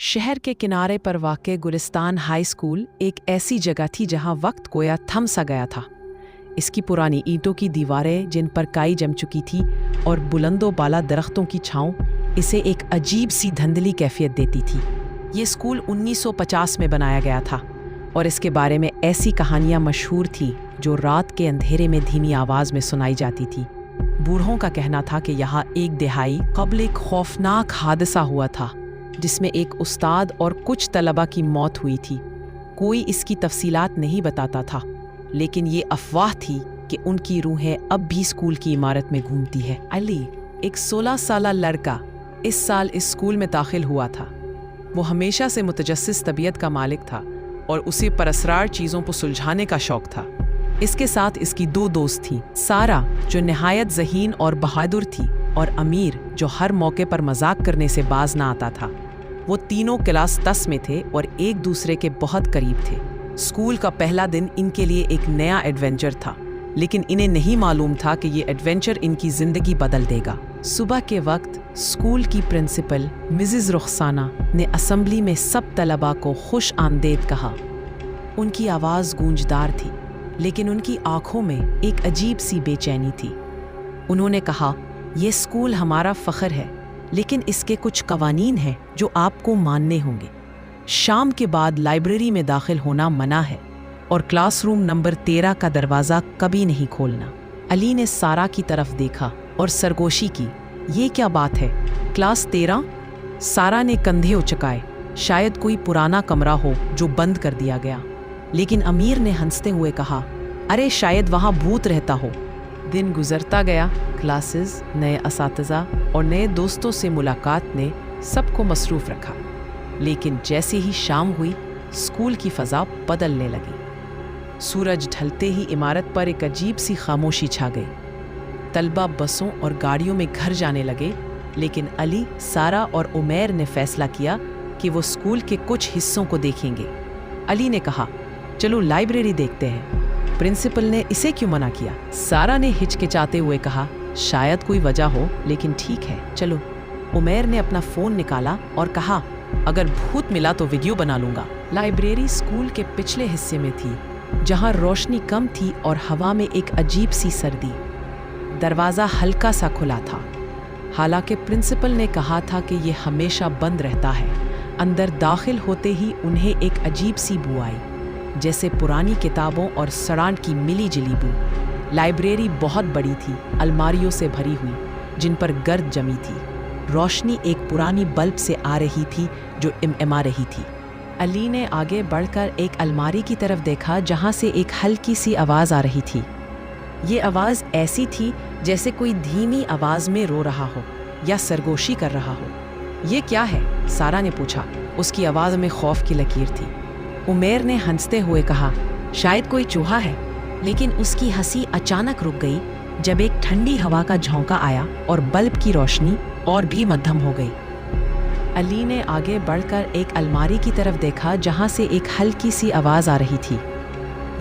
शहर के किनारे पर वाक़ गुलिस्तान हाई स्कूल एक ऐसी जगह थी जहां वक्त गोया थम सा गया था। इसकी पुरानी ईंटों की दीवारें जिन पर काई जम चुकी थी और बुलंदो बाला दरख्तों की छाँव इसे एक अजीब सी धुंधली कैफियत देती थी। ये स्कूल 1950 में बनाया गया था और इसके बारे में ऐसी कहानियाँ मशहूर थी जो रात के अंधेरे में धीमी आवाज़ में सुनाई जाती थी। बूढ़ों का कहना था कि यहाँ एक दिहाई कबल एक खौफनाक हादसा हुआ था जिसमें एक उस्ताद और कुछ तलबा की मौत हुई थी। कोई इसकी तफसीलात नहीं बताता था, लेकिन ये अफवाह थी कि उनकी रूहें अब भी स्कूल की इमारत में घूमती है। अली, एक 16 साला लड़का, इस साल इस स्कूल में दाखिल हुआ था। वो हमेशा से मुतजस्सिस तबीयत का मालिक था और उसे परअसरार चीज़ों को सुलझाने का शौक था। इसके साथ इसकी 2 दोस्त थीं, सारा जो नहायत ज़हीन और बहादुर थी और अमीर जो हर मौके पर मजाक करने से बाज ना आता था। वो तीनों क्लास 10 में थे और एक दूसरे के बहुत करीब थे। स्कूल का पहला दिन इनके लिए एक नया एडवेंचर था, लेकिन इन्हें नहीं मालूम था कि ये एडवेंचर इनकी ज़िंदगी बदल देगा। सुबह के वक्त स्कूल की प्रिंसिपल मिसेस रुखसाना ने असेंबली में सब तलबा को खुश आमदेद कहा। उनकी आवाज़ गूंजदार थी, लेकिन उनकी आंखों में एक अजीब सी बेचैनी थी। उन्होंने कहा, ये स्कूल हमारा फ़ख्र है, लेकिन इसके कुछ कवानीन हैं जो आपको मानने होंगे। शाम के बाद लाइब्रेरी में दाखिल होना मना है और क्लासरूम नंबर 13 का दरवाज़ा कभी नहीं खोलना। अली ने सारा की तरफ देखा और सरगोशी की, ये क्या बात है, क्लास 13? सारा ने कंधे उचकाए, शायद कोई पुराना कमरा हो जो बंद कर दिया गया। लेकिन अमीर ने हंसते हुए कहा, अरे शायद वहाँ भूत रहता हो। दिन गुजरता गया, क्लासेस, नए असातिज़ा और नए दोस्तों से मुलाकात ने सबको मसरूफ़ रखा। लेकिन जैसे ही शाम हुई, स्कूल की फ़ज़ा बदलने लगी। सूरज ढलते ही इमारत पर एक अजीब सी खामोशी छा गई। तलबा बसों और गाड़ियों में घर जाने लगे, लेकिन अली, सारा और उमैर ने फ़ैसला किया कि वो स्कूल के कुछ हिस्सों को देखेंगे। अली ने कहा, चलो लाइब्रेरी देखते हैं। प्रिंसिपल ने इसे क्यों मना किया? सारा ने हिचकिचाते हुए कहा, शायद कोई वजह हो, लेकिन ठीक है, चलो। उमैर ने अपना फ़ोन निकाला और कहा, अगर भूत मिला तो वीडियो बना लूँगा। लाइब्रेरी स्कूल के पिछले हिस्से में थी, जहाँ रोशनी कम थी और हवा में एक अजीब सी सर्दी। दरवाज़ा हल्का सा खुला था, हालांकि प्रिंसिपल ने कहा था कि ये हमेशा बंद रहता है। अंदर दाखिल होते ही उन्हें एक अजीब सी बू आई, जैसे पुरानी किताबों और सड़ांट की मिली जुली बू। लाइब्रेरी बहुत बड़ी थी, अलमारियों से भरी हुई, जिन पर गर्द जमी थी। रोशनी एक पुरानी बल्ब से आ रही थी जो इमइमा रही थी। अली ने आगे बढ़कर एक अलमारी की तरफ देखा, जहां से एक हल्की सी आवाज़ आ रही थी। ये आवाज़ ऐसी थी जैसे कोई धीमी आवाज़ में रो रहा हो या सरगोशी कर रहा हो। ये क्या है? सारा ने पूछा। उसकी आवाज़ में खौफ की लकीर थी। उमैर ने हंसते हुए कहा, शायद कोई चूहा है। लेकिन उसकी हंसी अचानक रुक गई जब एक ठंडी हवा का झोंका आया और बल्ब की रोशनी और भी मध्यम हो गई। अली ने आगे बढ़कर एक अलमारी की तरफ देखा, जहां से एक हल्की सी आवाज़ आ रही थी।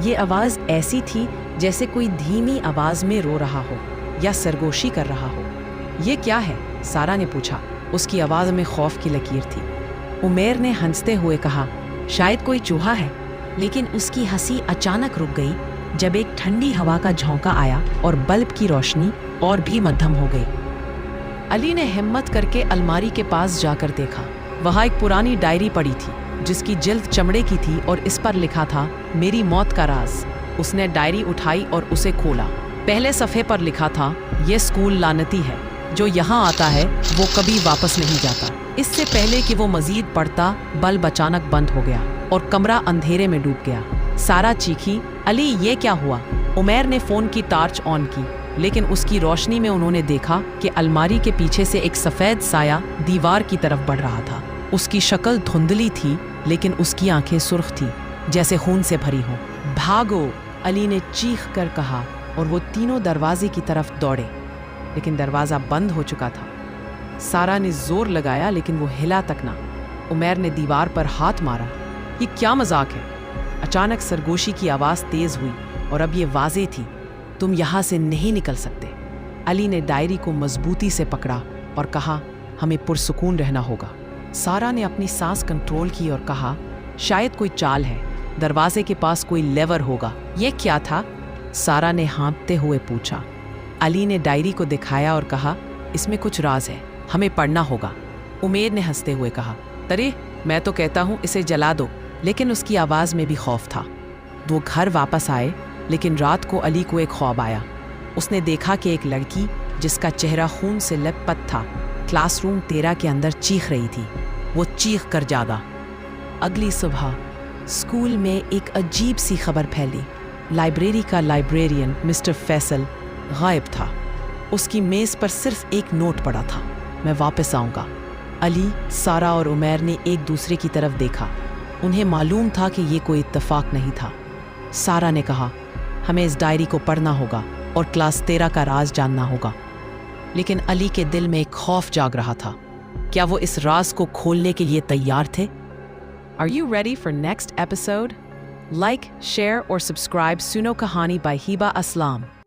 ये आवाज़ ऐसी थी जैसे कोई धीमी आवाज़ में रो रहा हो या सरगोशी कर रहा हो। ये क्या है? सारा ने पूछा। उसकी आवाज़ में खौफ की लकीर थी। उमैर ने हंसते हुए कहा, शायद कोई चूहा है। लेकिन उसकी हंसी अचानक रुक गई जब एक ठंडी हवा का झोंका आया और बल्ब की रोशनी और भी मध्यम हो गई। अली ने हिम्मत करके अलमारी के पास जाकर देखा। वहाँ एक पुरानी डायरी पड़ी थी, जिसकी जिल्द चमड़े की थी और इस पर लिखा था, मेरी मौत का राज। उसने डायरी उठाई और उसे खोला। पहले सफ़े पर लिखा था, ये स्कूल लानती है, जो यहाँ आता है वो कभी वापस नहीं जाता। इससे पहले कि वो मजीद पढ़ता, बल्ब अचानक बंद हो गया और कमरा अंधेरे में डूब गया। सारा चीखी, अली ये क्या हुआ? उमैर ने फ़ोन की टार्च ऑन की, लेकिन उसकी रोशनी में उन्होंने देखा कि अलमारी के पीछे से एक सफ़ेद साया दीवार की तरफ बढ़ रहा था। उसकी शक्ल धुंधली थी, लेकिन उसकी आंखें सुर्ख थी, जैसे खून से भरी हों। भागो! अली ने चीख कर कहा और वो तीनों दरवाजे की तरफ दौड़े, लेकिन दरवाज़ा बंद हो चुका था। सारा ने जोर लगाया, लेकिन वो हिला तक ना। उमैर ने दीवार पर हाथ मारा। ये क्या मजाक है? अचानक सरगोशी की आवाज़ तेज़ हुई और अब ये वाज़े थी, तुम यहाँ से नहीं निकल सकते। अली ने डायरी को मजबूती से पकड़ा और कहा, हमें पुरसुकून रहना होगा। सारा ने अपनी सांस कंट्रोल की और कहा, शायद कोई चाल है, दरवाजे के पास कोई लेवर होगा। ये क्या था? सारा ने हाँफते हुए पूछा। अली ने डायरी को दिखाया और कहा, इसमें कुछ राज है, हमें पढ़ना होगा। उमेर ने हंसते हुए कहा, अरे मैं तो कहता हूँ इसे जला दो। लेकिन उसकी आवाज़ में भी खौफ था। वो घर वापस आए, लेकिन रात को अली को एक ख्वाब आया। उसने देखा कि एक लड़की जिसका चेहरा खून से लथपथ था, क्लासरूम 13 के अंदर चीख रही थी। वो चीख कर जागा। अगली सुबह स्कूल में एक अजीब सी खबर फैली। लाइब्रेरी का लाइब्रेरियन मिस्टर फैसल गायब था। उसकी मेज़ पर सिर्फ एक नोट पड़ा था, मैं वापस आऊँगा। अली, सारा और उमैर ने एक दूसरे की तरफ देखा। उन्हें मालूम था कि ये कोई इत्तेफाक नहीं था। सारा ने कहा, हमें इस डायरी को पढ़ना होगा और क्लास 13 का राज जानना होगा। लेकिन अली के दिल में एक खौफ जाग रहा था। क्या वो इस राज को खोलने के लिए तैयार थे? Are you ready for next episode? Like, share or subscribe Suno Kahani by Hiba Aslam.